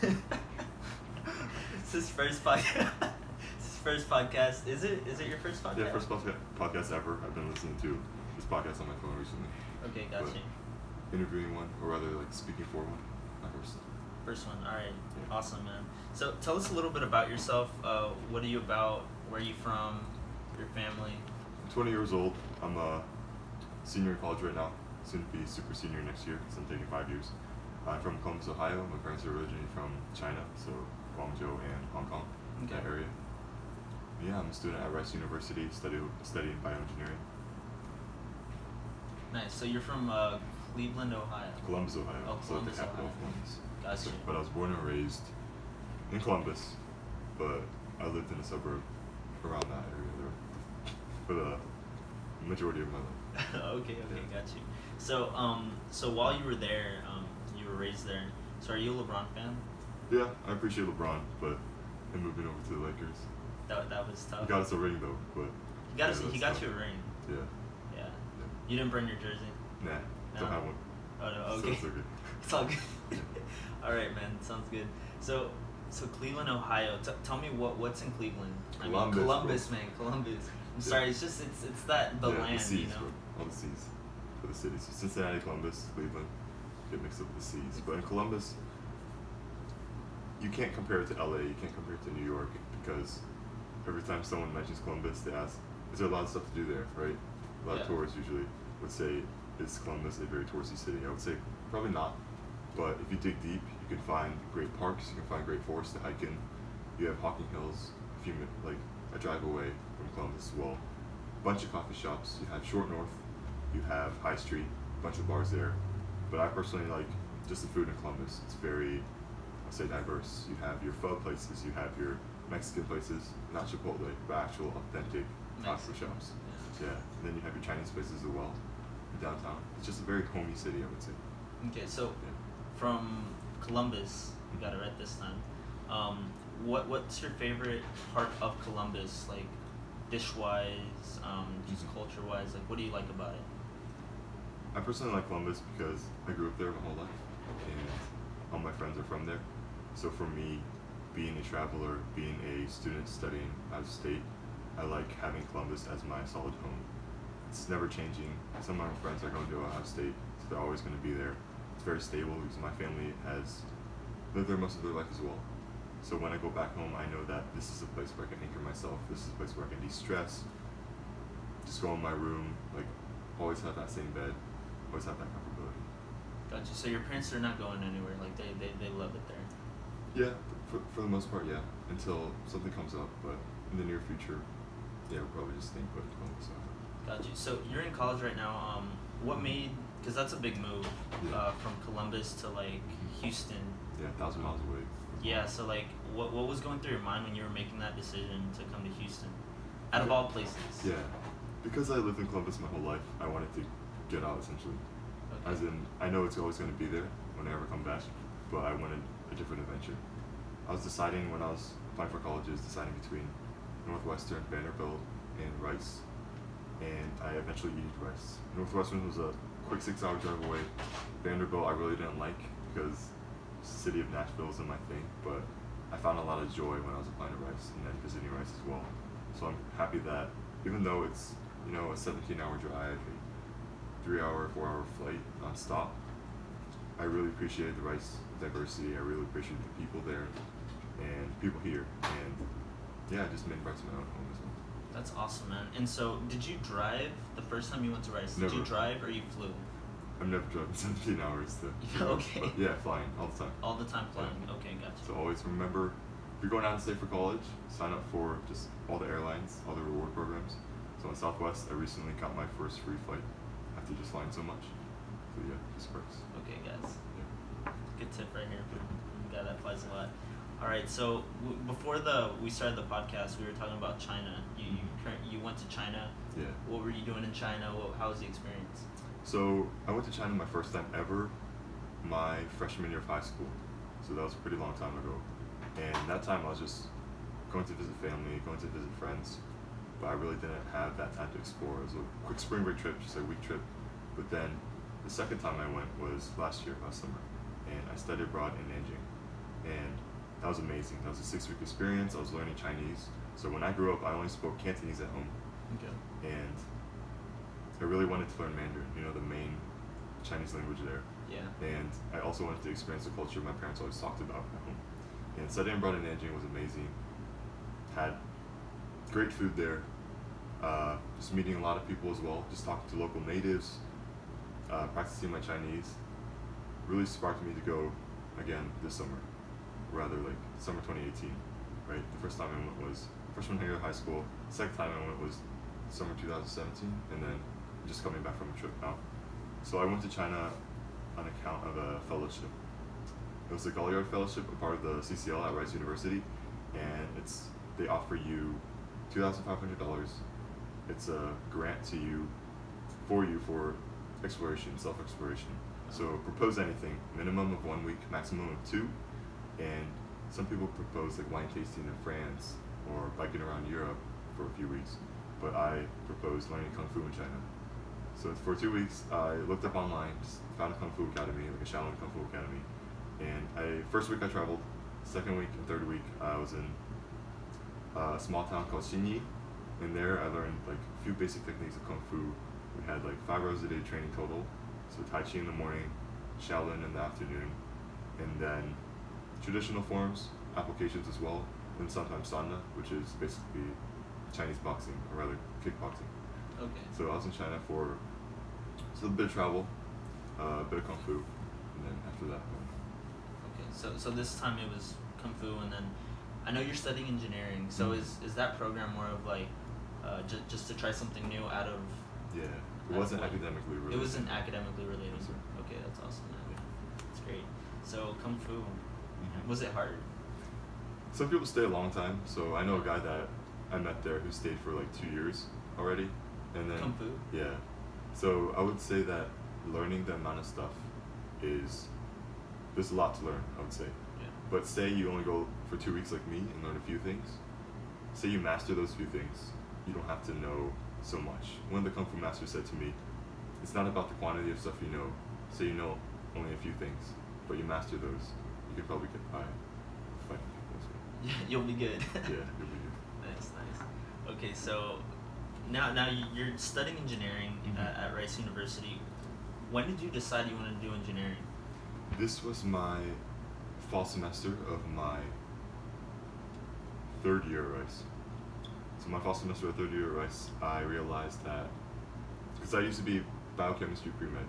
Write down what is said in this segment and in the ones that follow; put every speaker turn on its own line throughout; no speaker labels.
It's his first podcast. It's his first podcast. Is it? Is it your first podcast?
Yeah, first podcast ever. I've been listening to this podcast on my phone recently.
Okay, gotcha.
Interviewing one, or rather, like speaking for one. My first.
First one. All right.
Yeah.
Awesome, man. So tell us a little bit about yourself. What are you about? Where are you from? Your family.
I'm 20 years old. I'm a senior in college right now. Soon to be super senior next year, so I'm taking 5 years. I'm from Columbus, Ohio. My parents are originally from China, so Guangzhou and Hong Kong, that area. Yeah, I'm a student at Rice University, studying bioengineering.
Nice. So you're from Cleveland, Ohio.
Columbus, Ohio.
Oh, Columbus,
so the capital
Ohio.
of Columbus.
Gotcha.
So, but I was born and raised in Columbus, but I lived in a suburb around that area there for the majority of my life.
Okay, got you. So, so while you were there, you were raised there. So, are you a LeBron fan?
Yeah, I appreciate LeBron, but him moving over to the Lakers.
That was tough.
He got us a ring though, but
He got you a ring.
Yeah.
You didn't burn your jersey.
Nah,
No?
don't have one.
Oh no. Okay.
So good.
It's all good. All right, man. Sounds good. So Cleveland, Ohio. Tell me what's in Cleveland. Columbus,
bro.
man. Columbus. I'm sorry. It's just it's that the land,
the seas,
you know.
bro. All the seas for the cities. So Cincinnati, Columbus, Cleveland get mixed up with the seas. But in Columbus, you can't compare it to LA. You can't compare it to New York because every time someone mentions Columbus, they ask, "Is there a lot of stuff to do there?" Right? A lot of tourists usually would say, "Is Columbus a very touristy city?" I would say probably not. But if you dig deep, you can find great parks. You can find great forests to hike in. You have Hocking Hills, a drive away from Columbus as well. Bunch of coffee shops. You have Short North. You have High Street. Bunch of bars there. But I personally like just the food in Columbus. It's very, I'd say, diverse. You have your pho places. You have your Mexican places, not Chipotle, but actual authentic taco shops. Yeah. And then you have your Chinese places as well. Downtown. It's just a very homey city, I would say.
Okay, so from Columbus, you got it right this time. What's your favorite part of Columbus, like dish-wise, just culture-wise? Like, what do you like about it?
I personally like Columbus because I grew up there my whole life, and all my friends are from there. So for me, being a traveler, being a student studying out of state, I like having Columbus as my solid home. It's never changing. Some of my friends are going to Ohio State, so they're always going to be there. It's very stable because my family has lived there most of their life as well. So when I go back home, I know that this is a place where I can anchor myself. This is a place where I can de-stress, just go in my room, like always have that same bed, always have that comfortability.
Gotcha. So your parents are not going anywhere. Like they love it there.
Yeah, for the most part, yeah. Until something comes up, but in the near future, yeah, we'll probably just stay put in Columbus.
Gotcha. So you're in college right now. What made? Because that's a big move. From Columbus to like Houston.
Yeah, 1,000 miles away.
Yeah. So like, what was going through your mind when you were making that decision to come to Houston, out of all places?
Yeah, because I lived in Columbus my whole life, I wanted to get out essentially.
Okay.
As in, I know it's always going to be there when I ever come back, but I wanted a different adventure. I was deciding when I was applying for colleges, deciding between Northwestern, Vanderbilt, and Rice, and I eventually needed Rice. Northwestern was a quick 6-hour drive away. Vanderbilt I really didn't like because the city of Nashville isn't my thing, but I found a lot of joy when I was applying to Rice and then visiting Rice as well. So I'm happy that even though it's a 17-hour drive, a 3-hour, 4-hour flight non-stop, I really appreciated the Rice diversity. I really appreciated the people there and people here, and yeah, I just made Rice my own home as well.
That's awesome, man. And so, did you drive the first time you went to Rice?
Never.
Did you drive or you flew?
I've never driven 17 hours to.
Okay.
But yeah, flying all the time.
All the time flying.
Yeah.
Okay, gotcha.
So always remember, if you're going out of state for college, sign up for just all the airlines, all the reward programs. So on Southwest, I recently got my first free flight after just flying so much. So yeah, just perks.
Okay, guys.
Yeah.
Good tip right here for a guy that flies a lot. All right, so before we started the podcast, we were talking about China. You went to China.
Yeah.
What were you doing in China? How was the experience?
So I went to China my first time ever, my freshman year of high school. So that was a pretty long time ago. And that time I was just going to visit family, going to visit friends, but I really didn't have that time to explore. It was a quick spring break trip, just a week trip. But then the second time I went was last summer, and I studied abroad in Nanjing. and that was amazing. That was a 6-week experience. I was learning Chinese. So when I grew up, I only spoke Cantonese at home,
Okay.
and I really wanted to learn Mandarin, the main Chinese language there.
Yeah.
And I also wanted to experience the culture my parents always talked about at home. And studying abroad in Nanjing was amazing. Had great food there. Just meeting a lot of people as well. Just talking to local natives. Practicing my Chinese. Really sparked me to go again this summer. Rather, like summer 2018. Right? The first time I went was freshman year of high school. The second time I went was summer 2017. And then just coming back from a trip now. So I went to China on account of a fellowship. It was the Galliard Fellowship, a part of the CCL at Rice University, and they offer you $2,500. It's a grant to you for exploration, self-exploration. So propose anything, minimum of 1 week, maximum of 2, and some people propose like wine tasting in France or biking around Europe for a few weeks, but I proposed learning Kung Fu in China. So for 2 weeks, I looked up online, just found a Kung Fu Academy, like a Shaolin Kung Fu Academy. And first week I traveled, second week and third week I was in a small town called Xinyi. And there I learned like a few basic techniques of Kung Fu. We had like 5 hours a day training total. So Tai Chi in the morning, Shaolin in the afternoon, and then traditional forms, applications as well, and sometimes Sanna, which is basically Chinese boxing, or rather kickboxing.
Okay.
So I was in China for a bit of travel, a bit of Kung Fu, and then after that.
Okay. So this time it was Kung Fu, and then I know you're studying engineering. So is that program more of like just to try something new out of?
Yeah, it wasn't academically related.
It wasn't academically related.
Yes, sir.
Okay, that's awesome.
Yeah.
That's great. So Kung Fu, was it hard?
Some people stay a long time. So I know a guy that I met there who stayed for like 2 years already, and then
Kung Fu?
Yeah. So I would say that learning the amount of stuff there's a lot to learn, I would say.
Yeah.
But say you only go for 2 weeks like me and learn a few things. Say you master those few things, you don't have to know so much. One of the Kung Fu masters said to me, it's not about the quantity of stuff you know. Say you know only a few things, but you master those, you could probably get by fighting people as well.
Yeah, you'll be good.
Yeah, you'll be good.
Nice. Okay, so now you're studying engineering at Rice University. When did you decide you wanted to do engineering?
This was my fall semester of my 3rd year at Rice. So my fall semester of 3rd year at Rice, I realized that, because I used to be biochemistry pre-med,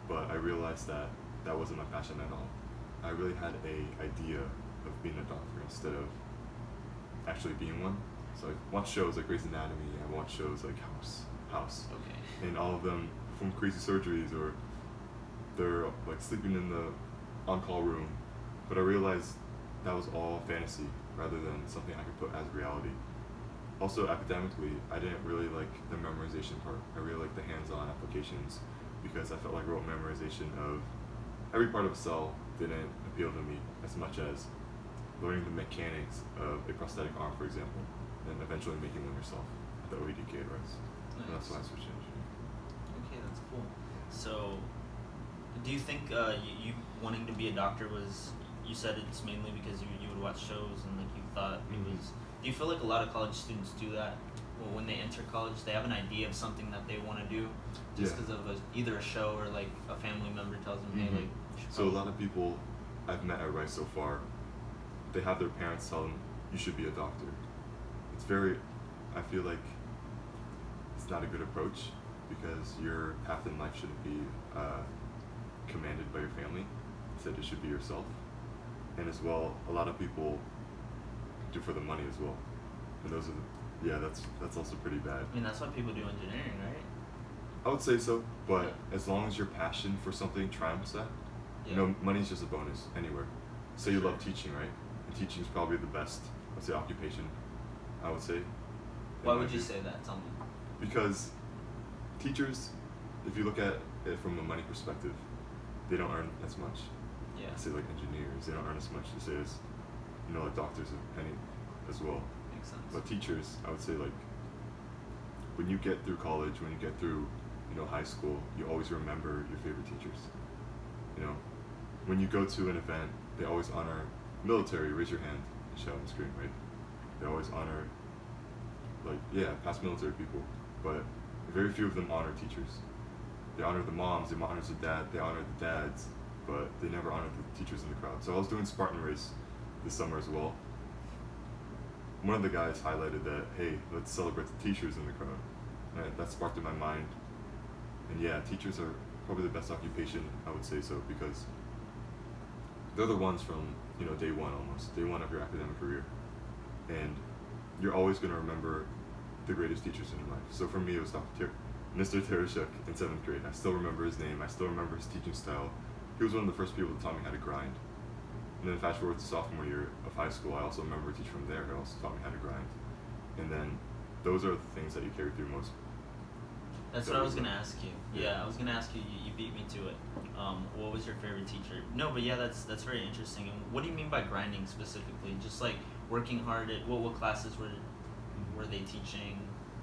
but I realized that that wasn't my passion at all. I really had an idea of being a doctor instead of actually being one. So I watch shows like Grey's Anatomy, I watch shows like House.
Okay.
And all of them perform crazy surgeries, or they're like sleeping in the on-call room. But I realized that was all fantasy rather than something I could put as reality. Also academically, I didn't really like the memorization part. I really liked the hands-on applications because I felt like rote memorization of every part of a cell didn't appeal to me as much as learning the mechanics of a prosthetic arm, for example, and eventually making one yourself at the OEDK at Rice.
Nice.
And that's why I switched engineering.
Okay, that's cool. So, do you think you wanting to be a doctor was, you said it's mainly because you would watch shows and like you thought it was, do you feel like a lot of college students do that? Well, when they enter college, they have an idea of something that they want to do just because of either a show or like a family member tells them, hey, like, you should
So a lot of people I've met at Rice so far, they have their parents tell them, you should be a doctor. It's very, I feel like it's not a good approach because your path in life shouldn't be commanded by your family. Instead, it should be yourself. And as well, a lot of people do for the money as well. And those are, that's also pretty bad.
I mean, that's why people do engineering, right?
I would say so, but as long as your passion for something triumphs that, money's just a bonus anywhere. So you love teaching, right? And teaching is probably the best, let's say, occupation, I would say.
Why would you say that? Tell me.
Because teachers, if you look at it from a money perspective, they don't earn as much.
Yeah.
Say like engineers, they don't earn as much as say as, like doctors as well.
Makes sense.
But teachers, I would say like, when you get through college, when you get through, high school, you always remember your favorite teachers. When you go to an event, they always honor military, raise your hand and shout and scream, right? They always honor, like, yeah, past military people, but very few of them honor teachers. They honor the moms, they honor they honor the dads, but they never honor the teachers in the crowd. So I was doing Spartan race this summer as well. One of the guys highlighted that, hey, let's celebrate the teachers in the crowd. And that sparked in my mind. And yeah, teachers are probably the best occupation, I would say so, because they're the ones from, day one almost, day one of your academic career. And you're always going to remember the greatest teachers in your life. So for me, it was Mr. Tereshuk in 7th grade. I still remember his name. I still remember his teaching style. He was one of the first people that taught me how to grind. And then fast forward to sophomore year of high school, I also remember a teacher from there who also taught me how to grind. And then those are the things that you carry through most.
That's what I was going to ask you. Yeah, I was going to ask you, you beat me to it. What was your favorite teacher? No, but yeah, that's very interesting. And what do you mean by grinding specifically? Just like working hard at, what classes were they teaching?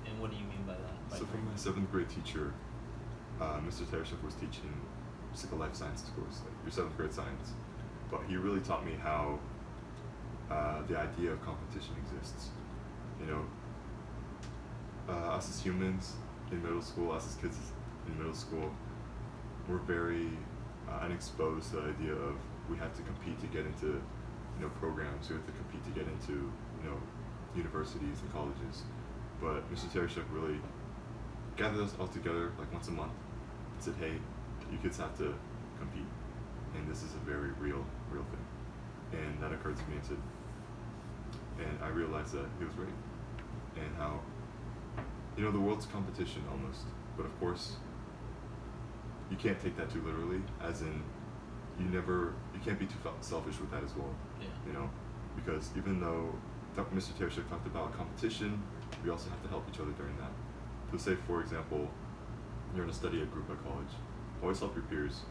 And what do you mean by that?
So from my 7th grade teacher, Mr. Tereshuk was teaching just like a life sciences course, like your 7th grade science. But he really taught me how the idea of competition exists. Us as humans in middle school, us as kids in middle school, we're very unexposed to the idea of we have to compete to get into programs, we have to compete to get into universities and colleges. But Mr. Tereshuk really gathered us all together like once a month and said, hey, you kids have to compete. And this is a very real thing. And that occurred to me and I realized that he was right. And how, the world's competition almost. But of course, you can't take that too literally, as in, you can't be too selfish with that as well.
Yeah.
Because even though Mr. Tereshuk talked about competition, we also have to help each other during that. So say, for example, you're in a study group at college. Always help your peers.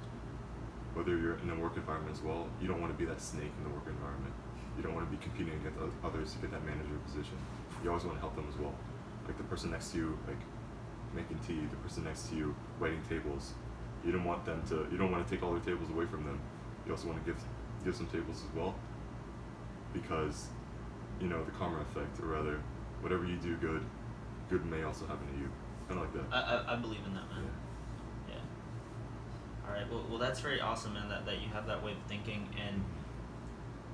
Whether you're in a work environment as well, you don't want to be that snake in the work environment. You don't want to be competing against others to get that manager position. You always want to help them as well. Like the person next to you, like making tea, the person next to you waiting tables. You don't want to take all their tables away from them. You also want to give some tables as well. Because, the karma effect, or rather, whatever you do good may also happen to you. Kind of like that.
I believe in that, man. Yeah. All right. Well, that's very awesome, man. That you have that way of thinking, and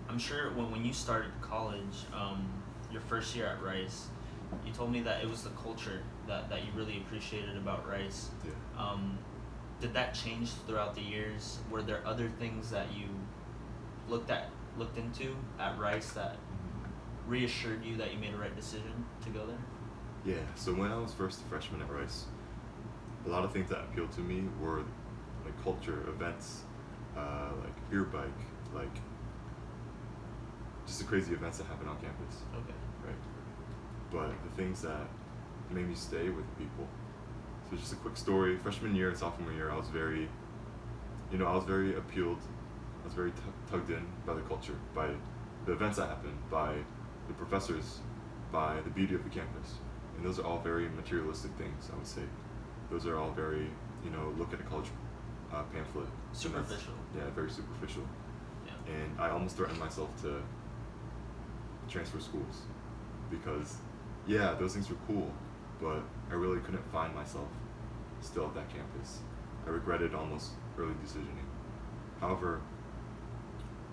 I'm sure when you started college, your first year at Rice, you told me that it was the culture that you really appreciated about Rice.
Yeah.
Did that change throughout the years? Were there other things that you looked into at Rice that reassured you that you made the right decision to go there?
Yeah, so when I was first a freshman at Rice, a lot of things that appealed to me were like culture, events, like beer bike, like just the crazy events that happen on campus.
Okay.
Right. But the things that made me stay with people. So just a quick story. Freshman year and sophomore year, I was very appealed. I was very tugged in by the culture, by the events that happened, by the professors, by the beauty of the campus. And those are all very materialistic things, I would say. Those are all very, look at a college pamphlet.
Superficial.
Yeah, very superficial.
Yeah.
And I almost threatened myself to transfer schools because, yeah, those things were cool, but I really couldn't find myself still at that campus. I regretted almost early decisioning. However,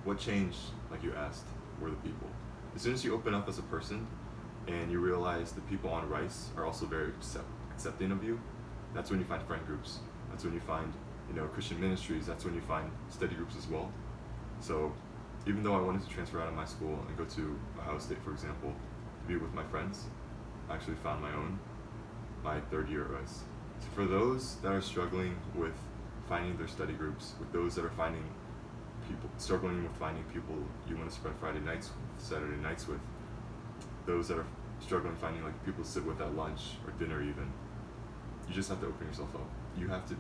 what changed, like you asked, were the people. As soon as you open up as a person and you realize the people on Rice are also very accepting of you, that's when you find friend groups. That's when you find, Christian ministries. That's when you find study groups as well. So even though I wanted to transfer out of my school and go to Ohio State, for example, to be with my friends, I actually found my 3rd year at Rice. So for those that are struggling with finding their study groups, with those that are struggling with finding people you want to spend Friday nights with, Saturday nights with, those that are struggling finding like people to sit with at lunch or dinner even, you just have to open yourself up. You have to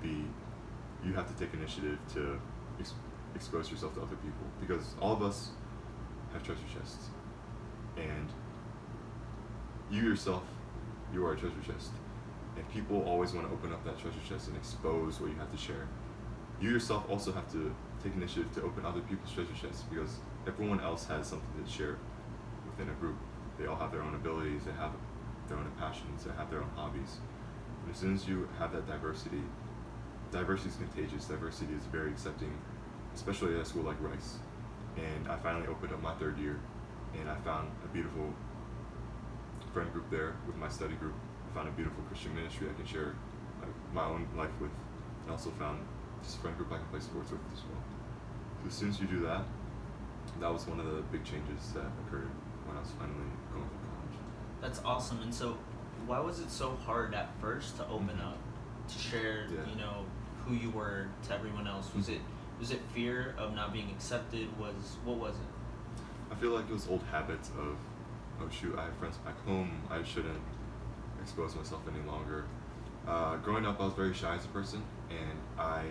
take initiative to expose yourself to other people, because all of us have treasure chests, and you yourself, you are a treasure chest, and people always want to open up that treasure chest and expose what you have to share. You yourself also have to take initiative to open other people's treasure chests, because everyone else has something to share within a group. They all have their own abilities, they have their own passions, they have their own hobbies. And as soon as you have that diversity, diversity is contagious. Diversity is very accepting, especially at a school like Rice. And I finally opened up my third year, and I found a beautiful friend group there with my study group. I found a beautiful Christian ministry I can share my own life with, and also found just a friend group I can play sports with as well. So as soon as you do that, that was one of the big changes that occurred when I was finally going to college.
That's awesome. And so, why was it so hard at first to open up, to share,
Yeah.
you know, who you were to everyone else? Was it fear of not being accepted? What was it?
I feel like it was old habits of, oh shoot, I have friends back home, I shouldn't expose myself any longer. Growing up, I was very shy as a person, and I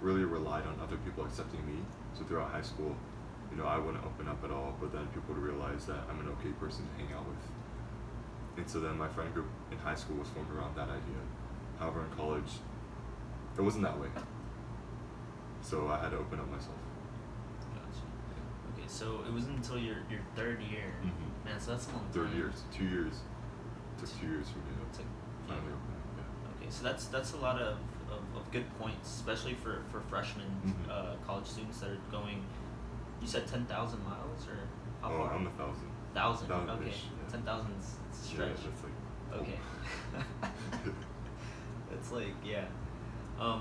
really relied on other people accepting me. So throughout high school, you know, I wouldn't open up at all, but then people would realize that I'm an okay person to hang out with. And so then my friend group in high school was formed around that idea. However, in college, it wasn't that way. So I had to open up myself.
Gotcha. Okay, so it wasn't until your third year.
Mm-hmm.
Man, so that's a long time.
Third year, so 2 years. It took 2 years for me to finally open up. Yeah.
Okay, so that's a lot of good points, especially for freshmen, college students that are going. You said 10,000 miles, or how far?
I'm 1,000.
1,000. Okay,
Yeah.
10,000 is a stretch.
Yeah, that's like.
Okay. It's like, yeah.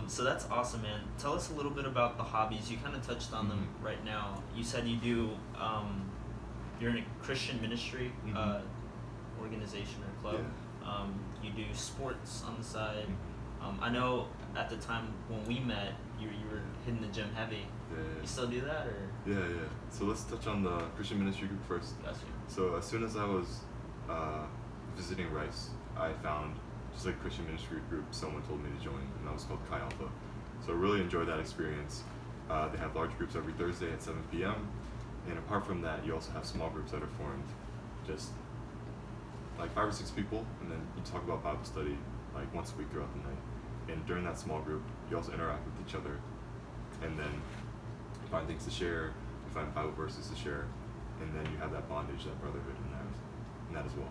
So that's awesome, man. Tell us a little bit about the hobbies. You kind of touched on them right now. You said you do. You're in a Christian ministry organization or club.
Yeah.
You do sports on the side. I know at the time when we met, you were hitting the gym heavy.
Yeah.
You still do that, or?
Yeah. So let's touch on the Christian ministry group first.
Gotcha.
So as soon as I was visiting Rice, I found just like Christian ministry group someone told me to join, and that was called Chi Alpha. So I really enjoyed that experience. They have large groups every Thursday at 7 p.m. And apart from that, you also have small groups that are formed, just like 5 or 6 people, and then you talk about Bible study like once a week throughout the night. And during that small group, you also interact with each other, and then you find things to share, you find Bible verses to share, and then you have that bondage, that brotherhood in that as well.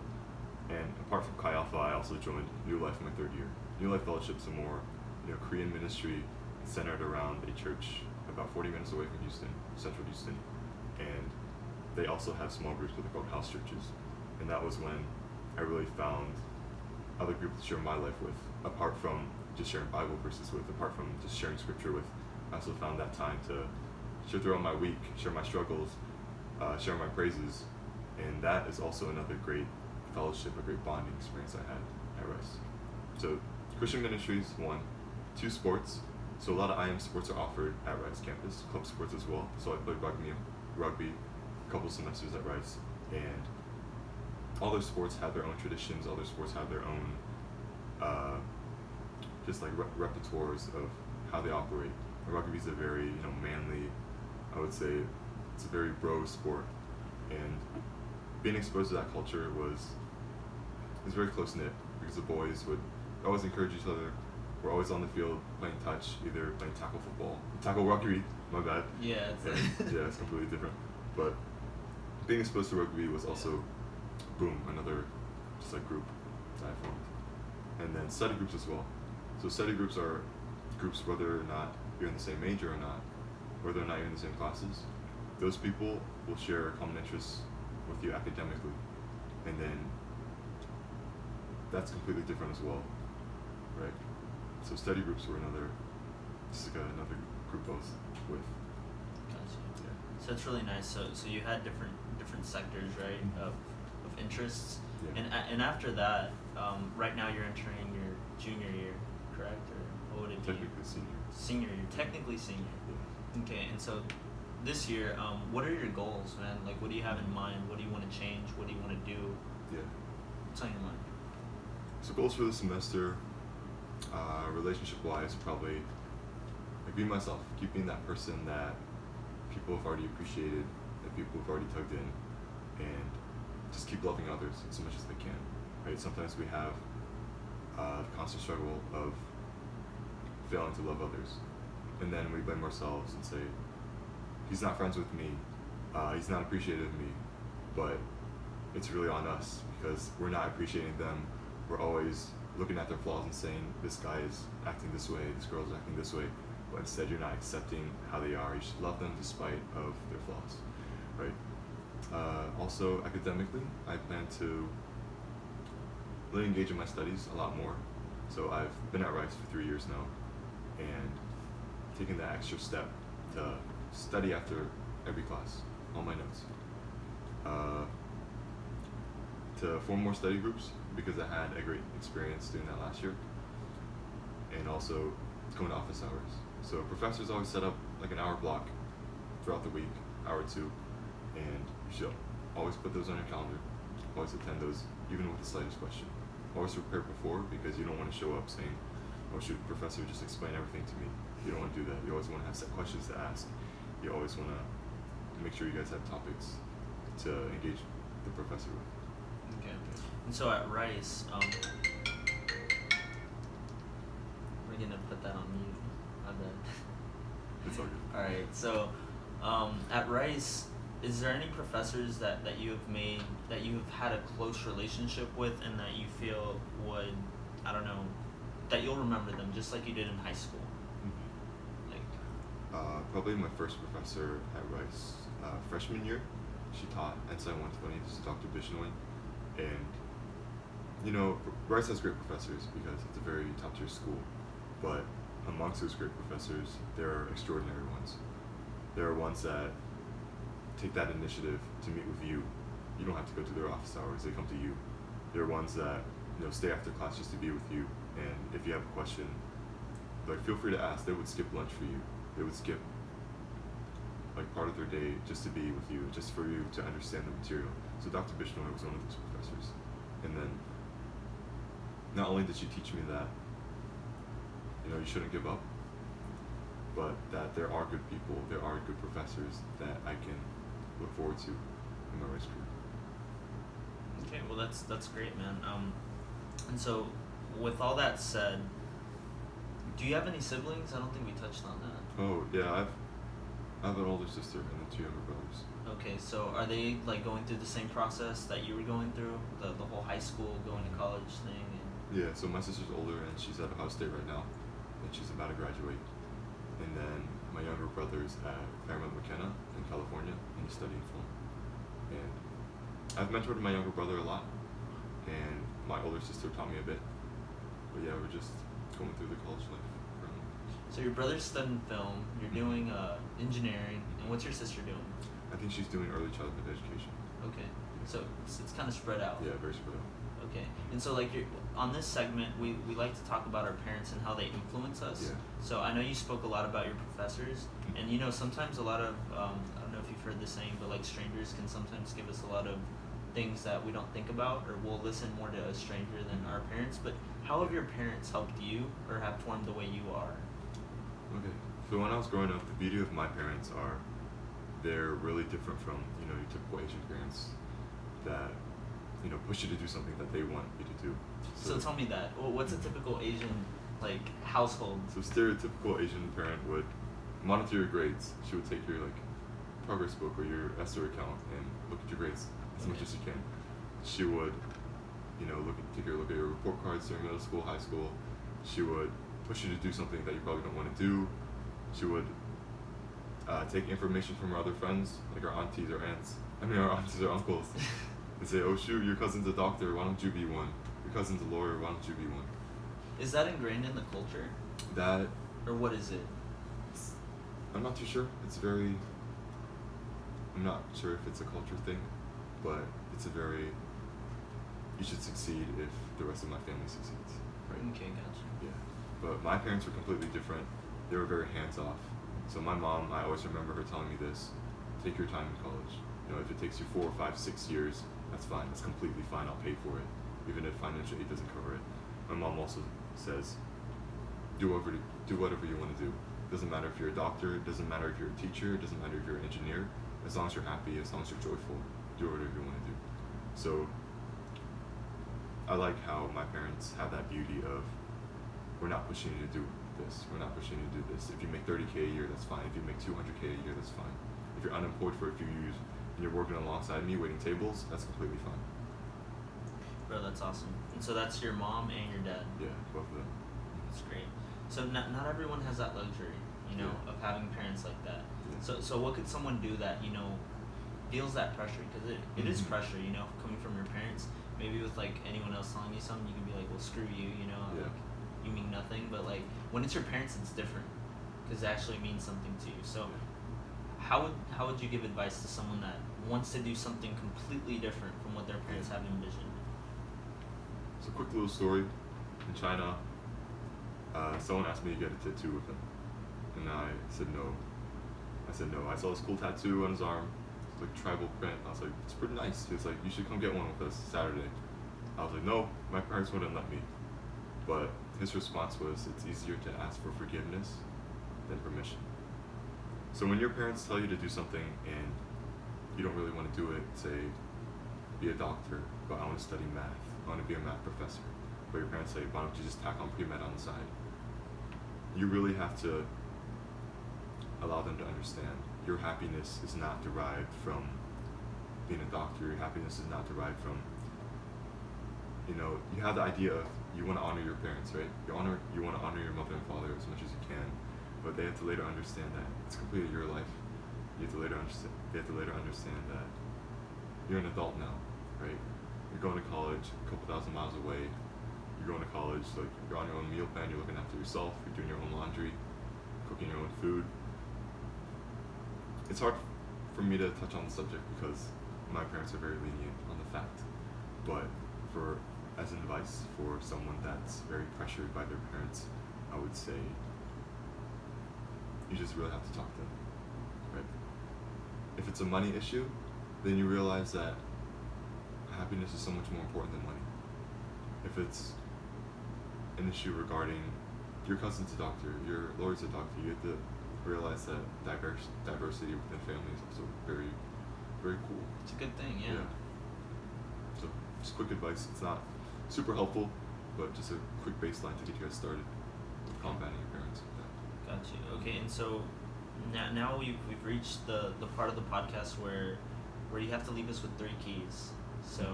And apart from Chi Alpha, I also joined New Life in my third year. New Life Fellowship's a more, Korean ministry centered around a church about 40 minutes away from Houston, Central Houston. And they also have small groups, what they're called house churches. And that was when I really found other groups to share my life with, apart from just sharing Bible verses with, apart from just sharing scripture with. I also found that time to share throughout my week, share my struggles, share my praises. And that is also another great fellowship, a great bonding experience I had at Rice. So Christian ministries, 1. 2, sports. So a lot of IM sports are offered at Rice campus, club sports as well. So I played rugby a couple semesters at Rice, and all their sports have their own traditions, all their sports have their own just like repertoires of how they operate. Rugby is a very manly, I would say it's a very bro sport, and being exposed to that culture was very close knit, because the boys would always encourage each other. We're always on the field playing touch, either playing tackle rugby, my bad.
Yeah,
it's completely different. But being exposed to rugby was also, boom, another just like group that I formed. And then study groups as well. So study groups are groups whether or not you're in the same major or not, whether or not you're in the same classes. Those people will share common interests with you academically, and then that's completely different as well, right? So study groups were another group I was with.
Gotcha.
Yeah.
So it's really nice. So you had different sectors, right, of interests,
Yeah.
and after that, right now you're entering your junior year, correct? Or what would it be?
Technically senior.
Senior. You're technically senior.
Yeah.
Okay, and so this year, what are your goals, man? Like, what do you have in mind? What do you want to change? What do you want to do?
Yeah.
What's on your mind?
So goals for the semester, relationship-wise, probably like being myself, keep being that person that people have already appreciated, that people have already tugged in, and just keep loving others as much as they can. Right? Sometimes we have the constant struggle of failing to love others, and then we blame ourselves and say, he's not friends with me, he's not appreciative of me, but it's really on us because we're not appreciating them. We're always looking at their flaws and saying, this guy is acting this way, this girl is acting this way, but instead you're not accepting how they are. You should love them despite of their flaws, right? Also, academically, I plan to really engage in my studies a lot more. So I've been at Rice for 3 years now, and taking that extra step to study after every class, all my notes. To form more study groups because I had a great experience doing that last year, and also going to office hours. So professors always set up like an hour block throughout the week, hour or two, and you should always put those on your calendar. Always attend those, even with the slightest question. Always prepare before because you don't want to show up saying, "Oh, should the professor just explain everything to me?" You don't want to do that. You always want to have set questions to ask. You always want to make sure you guys have topics to engage the professor with.
Okay. And so at Rice, we're gonna put that on mute. I bet.
It's all good.
All right. So, at Rice, is there any professors that you have made that you have had a close relationship with, and that you feel would, I don't know, that you'll remember them just like you did in high school?
Mm-hmm.
Like.
Probably my first professor at Rice, freshman year. She taught Ensign 120. This is Dr. Bishnoi. And, you know, Rice has great professors because it's a very top-tier school. But amongst those great professors, there are extraordinary ones. There are ones that take that initiative to meet with you. You don't have to go to their office hours. They come to you. There are ones that, you know, stay after class just to be with you. And if you have a question, like, feel free to ask. They would skip lunch for you. They would skip like part of their day just to be with you, just for you to understand the material. So Dr. Bishnoi was one of those professors. And then not only did she teach me that, you know, you shouldn't give up, but that there are good people, there are good professors that I can look forward to in my Rice career.
Okay, well that's great, man. And so with all that said, do you have any siblings? I don't think we touched on that.
Oh yeah, I have an older sister and then 2 younger brothers.
Okay, so are they like going through the same process that you were going through, the whole high school going to college thing? And
Yeah, so my sister's older and she's at Ohio State right now, and she's about to graduate. And then my younger brother's at Claremont McKenna in California, and he's studying film. And I've mentored my younger brother a lot, and my older sister taught me a bit. But yeah, we're just going through the college life.
so your brother's studying film, you're doing engineering, and what's your sister doing?
I think she's doing early childhood education.
Okay, so it's kind of spread out.
Yeah, very spread out.
Okay, and so like on this segment, we like to talk about our parents and how they influence us.
Yeah.
So I know you spoke a lot about your professors, and you know sometimes a lot of I don't know if you've heard the saying, but like strangers can sometimes give us a lot of things that we don't think about, or we'll listen more to a stranger than our parents. But how have your parents helped you, or have formed the way you are?
Okay, so when I was growing up, the beauty of my parents are they're really different from, you know, your typical Asian parents that, you know, push you to do something that they want you to do.
So tell me that. Well, what's a typical Asian like household?
So stereotypical Asian parent would monitor your grades. She would take your like progress book or your ESSER account and look at your grades as much as she can. She would, you know, take a look at your report cards during middle school, high school. She would push you to do something that you probably don't want to do. She would take information from her other friends, like our aunties or aunts. Our aunties or uncles. And say, "Oh shoot, your cousin's a doctor, why don't you be one? Your cousin's a lawyer, why don't you be one?"
Is that ingrained in the culture?
That,
Or what is it?
I'm not too sure. I'm not sure if it's a culture thing, but it's a very, you should succeed if the rest of my family succeeds, right?
Okay, gotcha.
Yeah, but my parents were completely different. They were very hands-off. So my mom, I always remember her telling me this: take your time in college. You know, if it takes you 4, 5, 6 years, that's fine. That's completely fine. I'll pay for it, even if financial aid doesn't cover it. My mom also says, do whatever you want to do. It doesn't matter if you're a doctor. It doesn't matter if you're a teacher. It doesn't matter if you're an engineer. As long as you're happy, as long as you're joyful, do whatever you want to do. So I like how my parents have that beauty of, we're not pushing you to do this. We're not pushing you to do this. If you make $30K a year, that's fine. If you make $200K a year, that's fine. if you're unemployed for a few years and you're working alongside me waiting tables, that's completely fine.
Bro, that's awesome. And so that's your mom and your dad.
Yeah, both of them.
That's great. So not everyone has that luxury,
Yeah.
of having parents like that.
Yeah.
So what could someone do that feels that pressure? Because it is
Mhm.
pressure, coming from your parents. Maybe with like anyone else telling you something, you can be like, well, screw you,
Yeah.
like you mean nothing. But like when it's your parents, it's different because it actually means something to you. So how would you give advice to someone that wants to do something completely different from what their parents have envisioned?
So quick little story. In China, someone asked me to get a tattoo with him. And I said no. I saw this cool tattoo on his arm. It's like tribal print. I was like, it's pretty nice. He was like, you should come get one with us Saturday. I was like, no, my parents wouldn't let me. But his response was, it's easier to ask for forgiveness than permission. So when your parents tell you to do something and you don't really want to do it, say, be a doctor, but I want to study math. I want to be a math professor. But your parents say, why don't you just tack on pre-med on the side? You really have to allow them to understand your happiness is not derived from being a doctor. Your happiness is not derived from, you have the idea of you want to honor your parents, right? You want to honor your mother and father as much as you can, but they have to later understand that it's completely your life. They have to later understand that you're an adult now, right? You're going to college a couple thousand miles away. You're going to college, like you're on your own meal plan. You're looking after yourself. You're doing your own laundry, cooking your own food. It's hard for me to touch on the subject because my parents are very lenient on the fact. But as an advice for someone that's very pressured by their parents, I would say you just really have to talk to them, right? If it's a money issue, then you realize that happiness is so much more important than money. If it's an issue regarding your cousin's a doctor, your lawyer's a doctor, you have to realize that diversity within family is also very, very cool.
It's a good thing, yeah.
So just quick advice. It's not super helpful, but just a quick baseline to get you guys started with combating your parents with that.
Got you. Okay, and so now we've reached the part of the podcast where you have to leave us with 3 keys. So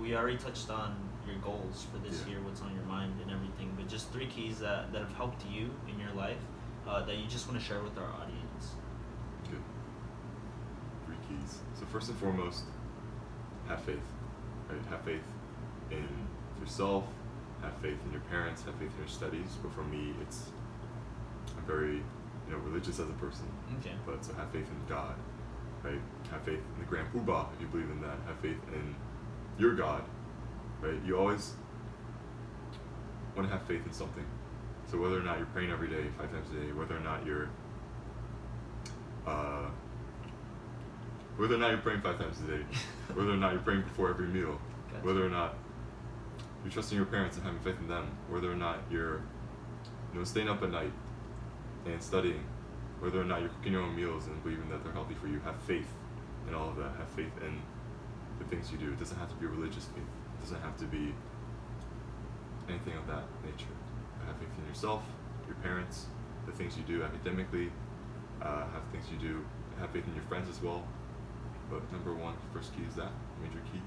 we already touched on your goals for this year, what's on your mind and everything, but just 3 keys that have helped you in your life that you just want to share with our audience.
Good. 3 keys. So first and foremost, have faith. Right? Have faith in yourself, have faith in your parents, have faith in your studies. But for me, I'm very religious as a person.
Okay.
But so have faith in God, right? Have faith in the Grand Poobah if you believe in that. Have faith in your God, right? You always want to have faith in something. So whether or not you're praying every day, 5 times a day, whether or not you're praying 5 times a day, whether or not you're praying before every meal,
Gotcha.
Whether or not you're trusting your parents and having faith in them, whether or not you're staying up at night and studying, whether or not you're cooking your own meals and believing that they're healthy for you, have faith in all of that. Have faith in the things you do. It doesn't have to be religious faith. It doesn't have to be anything of that nature. Have faith in yourself, your parents, the things you do academically, have things you do, have faith in your friends as well. But number 1, first key is that, major key.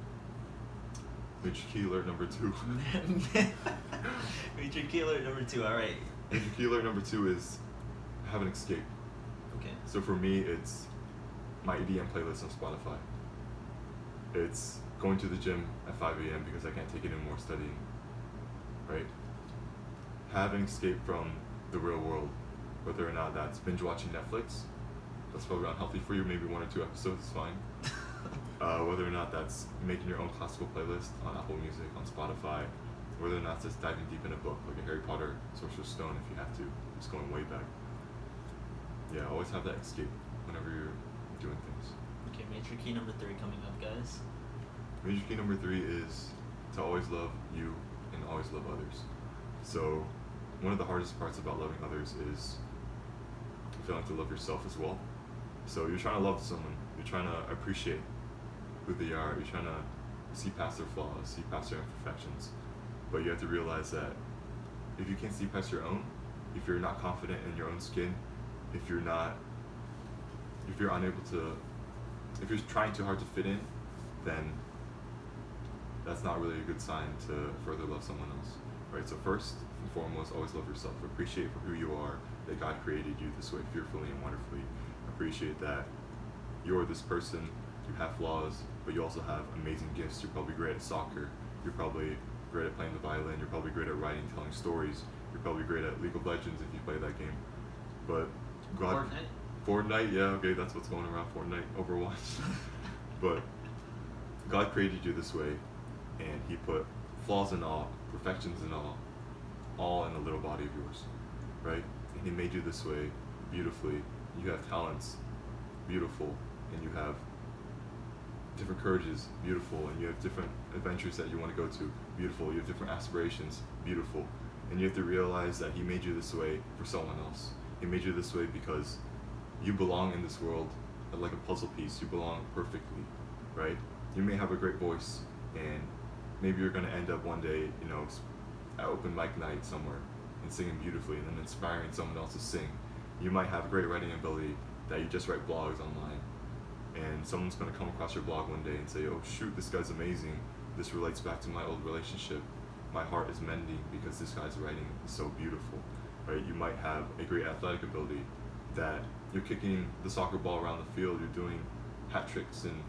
Major key alert number 2.
Major key alert number 2, alright.
Major key alert number 2 is have an escape.
Okay.
So for me, it's my EDM playlist on Spotify. It's going to the gym at 5 a.m. because I can't take it anymore studying, right? Have an escape from the real world, whether or not that's binge watching Netflix. That's probably unhealthy for you, maybe 1 or 2 episodes is fine. Whether or not that's making your own classical playlist on Apple Music, on Spotify, whether or not it's just diving deep in a book, like a Harry Potter, Sorcerer's Stone if you have to, just going way back. Yeah, always have that escape whenever you're doing things.
Okay, major key number 3 coming up, guys.
Major key number 3 is to always love you and always love others. So one of the hardest parts about loving others is failing to love yourself as well. So you're trying to love someone, you're trying to appreciate who they are, you're trying to see past their flaws, see past their imperfections, but you have to realize that if you can't see past your own, if you're not confident in your own skin, if you're not if you're unable to, if you're trying too hard to fit in, then that's not really a good sign to further love someone else, right? So first and foremost, always love yourself. Appreciate for who you are, that God created you this way, fearfully and wonderfully. Appreciate that you're this person, you have flaws, but you also have amazing gifts. You're probably great at soccer, you're probably great at playing the violin, you're probably great at writing, telling stories, you're probably great at League of Legends if you play that game. But God, Fortnite, yeah, okay, that's what's going around, Fortnite, Overwatch. But God created you this way, and He put flaws and all, perfections and all in the little body of yours, right? And He made you this way beautifully. You have talents, beautiful, and you have different courages, beautiful, and you have different adventures that you want to go to, beautiful. You have different aspirations, beautiful. And you have to realize that He made you this way for someone else. He made you this way because you belong in this world like a puzzle piece. You belong perfectly, right? You may have a great voice, and maybe you're going to end up one day, you know, at open mic night somewhere and singing beautifully and then inspiring someone else to sing. You might have a great writing ability that you just write blogs online, and someone's going to come across your blog one day and say, oh shoot, this guy's amazing. This relates back to my old relationship. My heart is mending because this guy's writing is so beautiful, right? You might have a great athletic ability that you're kicking the soccer ball around the field, you're doing hat tricks and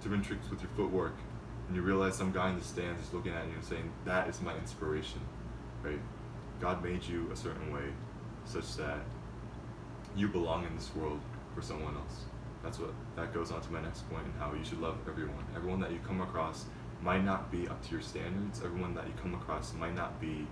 different tricks with your footwork, and you realize some guy in the stands is looking at you and saying, that is my inspiration, right? God made you a certain way such that you belong in this world for someone else. That goes on to my next point, and how you should love everyone. Everyone that you come across might not be up to your standards. Everyone that you come across might not be,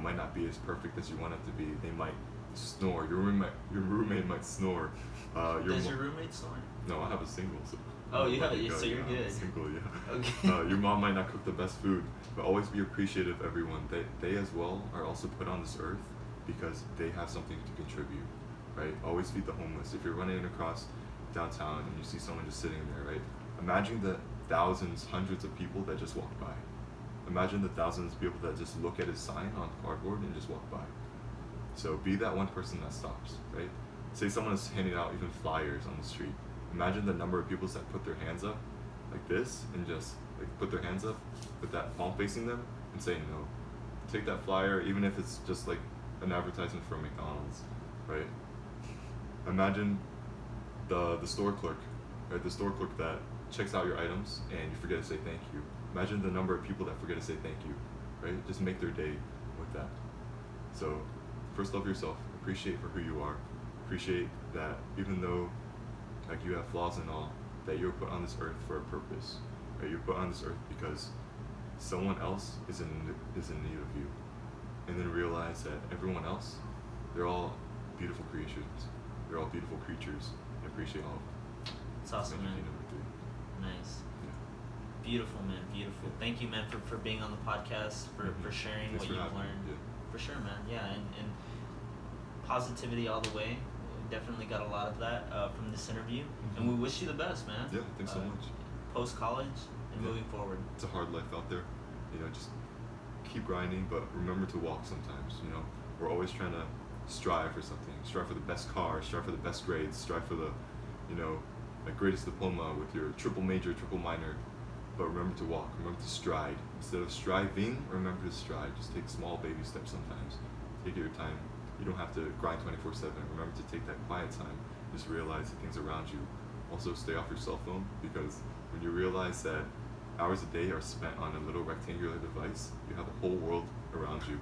might not be as perfect as you want it to be. They might snore. Your roommate might snore.
Does your roommate snore?
No, I have a single. So
oh, you have it, so you're good.
Single, yeah.
Okay.
Your mom might not cook the best food, but always be appreciative of everyone. They as well are also put on this earth because they have something to contribute, right? Always feed the homeless. If you're running across downtown and you see someone just sitting there, right? Imagine the thousands, hundreds of people that just walk by. Imagine the thousands of people that just look at his sign on cardboard and just walk by. So be that one person that stops, right? Say someone is handing out even flyers on the street. Imagine the number of people that put their hands up like this and just like put their hands up with that palm facing them and say no. Take that flyer, even if it's just like an advertisement for McDonald's, right? Imagine the store clerk, right? The store clerk that checks out your items and you forget to say thank you. Imagine the number of people that forget to say thank you, right? Just make their day with that. So first, love yourself. Appreciate for who you are. Appreciate that even though like you have flaws and all, that you're put on this earth for a purpose. Right? You're put on this earth because someone else is in need of you. And then realize that everyone else, they're all beautiful creations. They're all beautiful creatures. And appreciate all of them.
It's awesome, man. Nice.
Yeah.
Beautiful, man. Beautiful. Thank you, man, for being on the podcast, for sharing
Thanks
what
for
you've
having
learned.
me. Yeah.
For sure, man. Yeah, and positivity all the way. We definitely got a lot of that from this interview. And we wish you the best, man.
Yeah, thanks so much.
Post-college and moving forward.
It's a hard life out there. Just keep grinding, but remember to walk sometimes, We're always trying to strive for something. Strive for the best car, strive for the best grades, strive for the, the greatest diploma with your triple major, triple minor. But remember to walk, remember to stride. Instead of striving, remember to stride. Just take small baby steps sometimes. Take your time. You don't have to grind 24/7. Remember to take that quiet time. Just realize the things around you. Also, stay off your cell phone, because when you realize that hours a day are spent on a little rectangular device, you have the whole world around you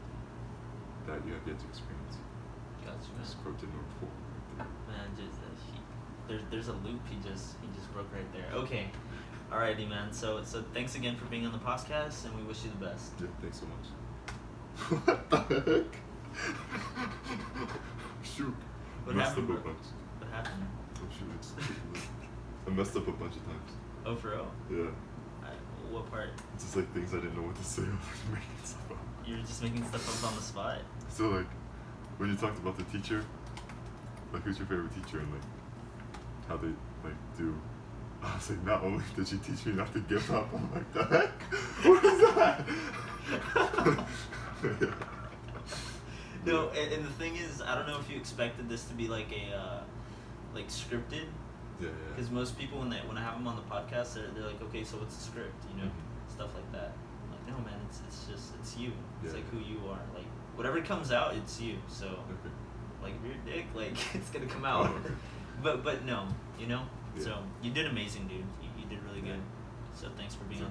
that you have yet to experience.
Gotcha, man.
That's pro tip number 4 right there.
Man, there's a loop he just broke right there. Okay. Alrighty, man. So thanks again for being on the podcast, and we wish you the best.
Yeah, thanks so much. What the heck? Shoot.
What
messed
happened,
up a
bro?
bunch.
What happened?
Oh shoot, I messed up a bunch of times.
Oh, for real?
Yeah.
What part?
It's just like things I didn't know what to say. I was making stuff up.
You were just making stuff up on the spot.
So like, when you talked about the teacher, like who's your favorite teacher and like how they like do, I was like, not only did she teach me not to give up, I'm like, the heck? What is that?
No, and the thing is, I don't know if you expected this to be like like scripted.
Yeah.
Because most people when I have them on the podcast, they're like, okay, so what's the script? You know,
Mhm.
stuff like that. I'm like, no, man, it's you. It's
Yeah.
like who you are. Like whatever comes out, it's you. So
Okay.
like if you're a dick, like it's gonna come out.
Oh, okay.
But no, you know.
Yeah.
So you did amazing, dude. You did really
Yeah.
good. So thanks for being
Sure.
on.